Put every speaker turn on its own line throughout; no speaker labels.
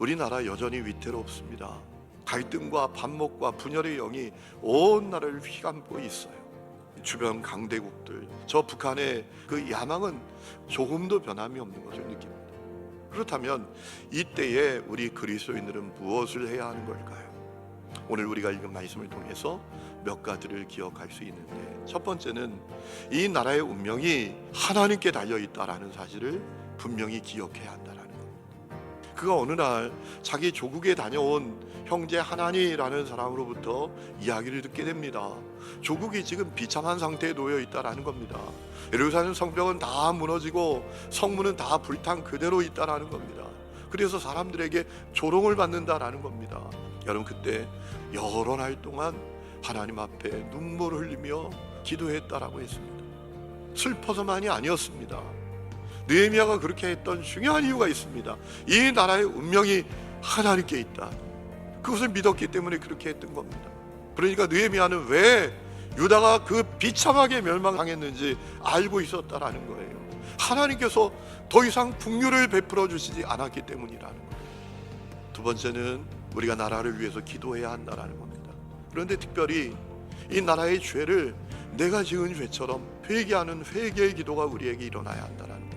우리나라 여전히 위태롭습니다. 갈등과 반목과 분열의 영이 온 나라를 휘감고 있어요. 주변 강대국들, 저 북한의 그 야망은 조금도 변함이 없는 것을 느낍니다. 그렇다면 이때에 우리 그리스도인들은 무엇을 해야 하는 걸까요? 오늘 우리가 읽은 말씀을 통해서 몇 가지를 기억할 수 있는데, 첫 번째는 이 나라의 운명이 하나님께 달려있다라는 사실을 분명히 기억해야 한다라는 겁니다. 그가 어느 날 자기 조국에 다녀온 형제 하나니라는 사람으로부터 이야기를 듣게 됩니다. 조국이 지금 비참한 상태에 놓여 있다라는 겁니다. 예루살렘 성벽은 다 무너지고 성문은 다 불탄 그대로 있다라는 겁니다. 그래서 사람들에게 조롱을 받는다라는 겁니다. 여러분, 그때 여러 날 동안 하나님 앞에 눈물을 흘리며 기도했다라고 했습니다. 슬퍼서만이 아니었습니다. 느헤미야가 그렇게 했던 중요한 이유가 있습니다. 이 나라의 운명이 하나님께 있다, 그것을 믿었기 때문에 그렇게 했던 겁니다. 그러니까 느헤미야는 왜 유다가 그 비참하게 멸망당했는지 알고 있었다라는 거예요. 하나님께서 더 이상 풍요를 베풀어 주시지 않았기 때문이라는 거예요. 두 번째는 우리가 나라를 위해서 기도해야 한다라는 겁니다. 그런데 특별히 이 나라의 죄를 내가 지은 죄처럼 회개하는 회개의 기도가 우리에게 일어나야 한다라는 겁니다.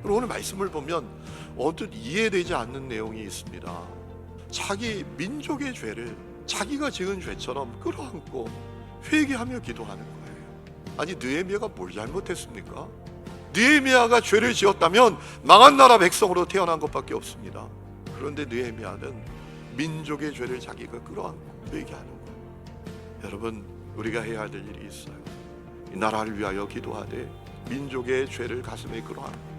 그리고 오늘 말씀을 보면 언뜻 이해되지 않는 내용이 있습니다. 자기 민족의 죄를 자기가 지은 죄처럼 끌어안고 회개하며 기도하는 거예요. 아니, 느헤미야가 뭘 잘못했습니까? 느헤미야가 죄를 지었다면 망한 나라 백성으로 태어난 것밖에 없습니다. 그런데 느헤미야는 민족의 죄를 자기가 끌어안고 회개하는 거예요. 여러분, 우리가 해야 될 일이 있어요. 이 나라를 위하여 기도하되 민족의 죄를 가슴에 끌어안고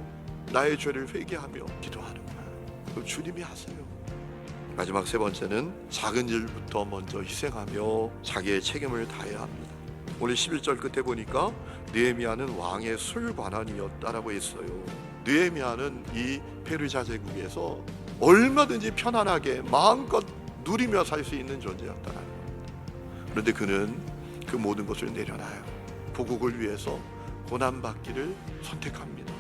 나의 죄를 회개하며 기도하는 거예요. 그럼 주님이 하세요. 마지막 세 번째는 작은 일부터 먼저 희생하며 자기의 책임을 다해야 합니다. 오늘 11절 끝에 보니까 느헤미야는 왕의 술관원이었다라고 했어요. 느헤미야는 이 페르시아 제국에서 얼마든지 편안하게 마음껏 누리며 살 수 있는 존재였다라는 겁니다. 그런데 그는 그 모든 것을 내려놔요. 보국을 위해서 고난받기를 선택합니다.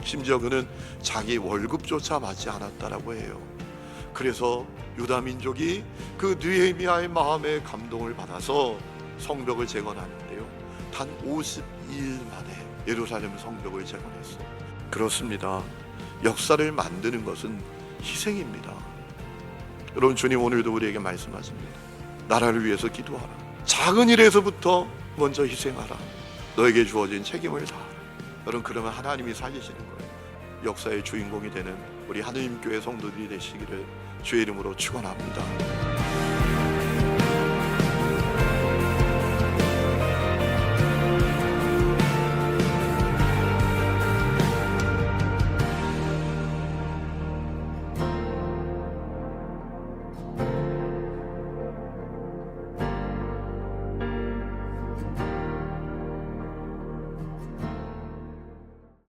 심지어 그는 자기 월급조차 받지 않았다라고 해요. 그래서 유다 민족이 그 느헤미야의 마음에 감동을 받아서 성벽을 재건하는데요, 단 52일 만에 예루살렘 성벽을 재건했어요. 그렇습니다. 역사를 만드는 것은 희생입니다. 여러분, 주님 오늘도 우리에게 말씀하십니다. 나라를 위해서 기도하라. 작은 일에서부터 먼저 희생하라. 너에게 주어진 책임을 다하라. 여러분, 그러면 하나님이 살리시는 거예요. 역사의 주인공이 되는 우리 하느님 교회 성도들이 되시기를 주의 이름으로 축원합니다.